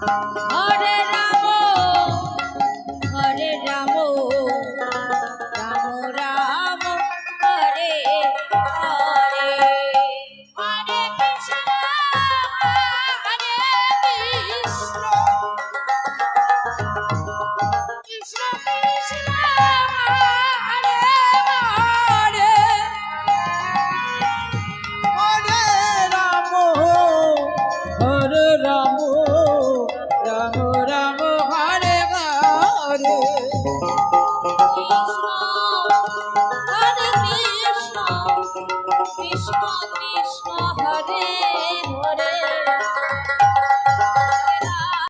Hare Ram Hare Ram Ram Ram Hare Hare Hare Krishna Hare Krishna Krishna Krishna Hare Hare Hare Ram Hare Ram Ram Ram Hare Hare Hare Krishna Krishna Krishna Hare Hare